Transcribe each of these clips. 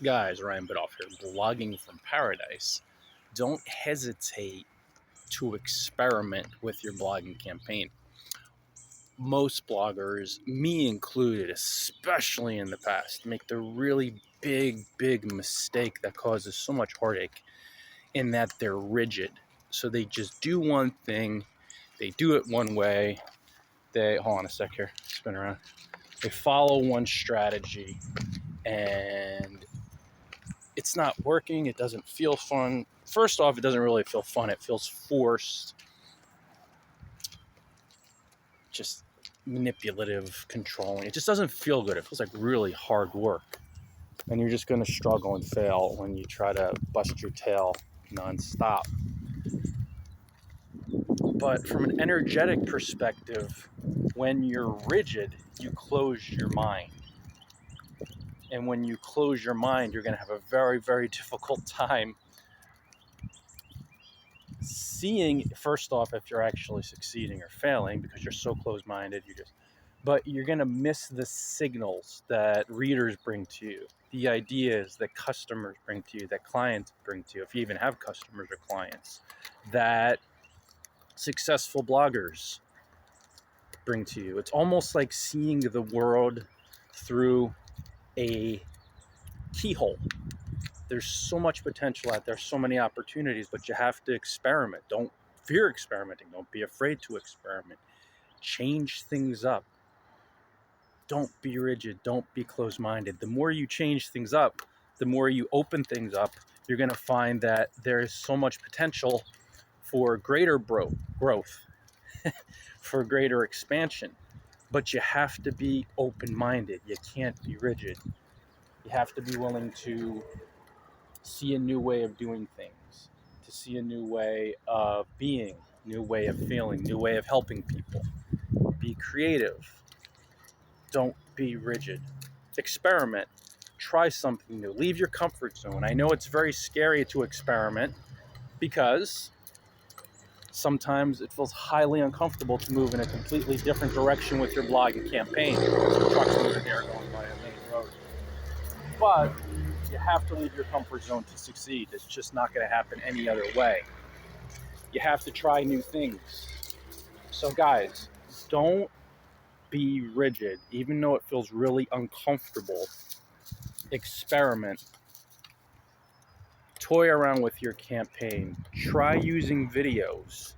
Guys, Ryan Bidoff here, blogging from paradise. Don't hesitate to experiment with your blogging campaign. Most bloggers, me included, especially in the past, make the really big mistake that causes so much heartache in that they're rigid. So they just do one thing, they do it one way. Hold on a sec here, spin around. They follow one strategy and it's not working. It doesn't feel fun. First off, it doesn't really feel fun. It feels forced, just manipulative, controlling. It just doesn't feel good. It feels like really hard work. And you're just going to struggle and fail when you try to bust your tail nonstop. But from an energetic perspective, when you're rigid, you close your mind. And when you close your mind, you're going to have a very difficult time seeing, first off, if you're actually succeeding or failing, because you're so close-minded. But you're going to miss the signals that readers bring to you, the ideas that customers bring to you, that clients bring to you, if you even have customers or clients, that successful bloggers bring to you. It's almost like seeing the world through a keyhole. There's so much potential out there, so many opportunities, but you have to experiment. Don't fear experimenting. Don't be afraid to experiment. Change things up. Don't be rigid. Don't be closed-minded. The more you change things up, the more you open things up, you're going to find that there is so much potential for greater growth, for greater expansion. But you have to be open-minded. You can't be rigid. You have to be willing to see a new way of doing things, to see a new way of being, new way of feeling, new way of helping people. Be creative. Don't be rigid. Experiment. Try something new. Leave your comfort zone. I know it's very scary to experiment because sometimes it feels highly uncomfortable to move in a completely different direction with your blogging campaign. Trucks moving here going by a main road. But you have to leave your comfort zone to succeed. It's just not going to happen any other way. You have to try new things. So guys, don't be rigid, even though it feels really uncomfortable. Experiment. Toy around with your campaign. Try using videos.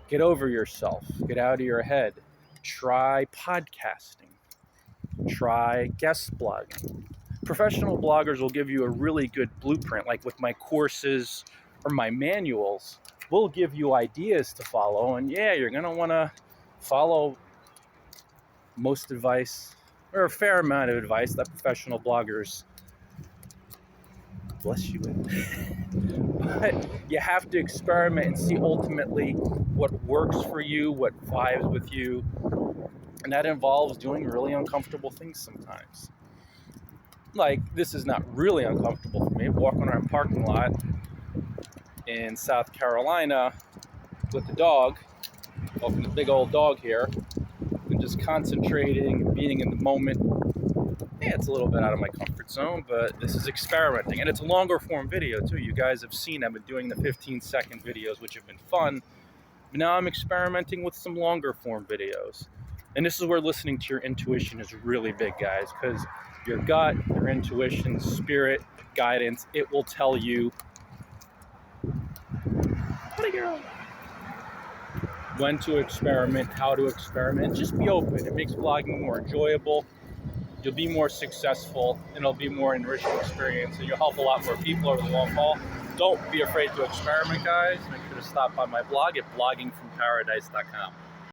Get over yourself. Get out of your head. Try podcasting. Try guest blogging. Professional bloggers will give you a really good blueprint, like with my courses or my manuals. We'll give you ideas to follow, and yeah, you're going to want to follow most advice, or a fair amount of advice that professional bloggers, bless you, but you have to experiment and see ultimately what works for you, what vibes with you, and that involves doing really uncomfortable things sometimes. Like, this is not really uncomfortable for me, walking around a parking lot in South Carolina with the dog, walking the big old dog here, and just concentrating and being in the moment. Yeah, it's a little bit out of my comfort zone, but this is experimenting. And it's a longer form video too. You guys have seen I've been doing the 15-second videos, which have been fun. But now I'm experimenting with some longer form videos. And this is where listening to your intuition is really big, guys, because your gut, your intuition, spirit, guidance, it will tell you when to experiment, how to experiment. Just be open. It makes blogging more enjoyable. You'll be more successful, and it'll be more enriching experience, and you'll help a lot more people over the long haul. Don't be afraid to experiment, guys. Make sure to stop by my blog at bloggingfromparadise.com.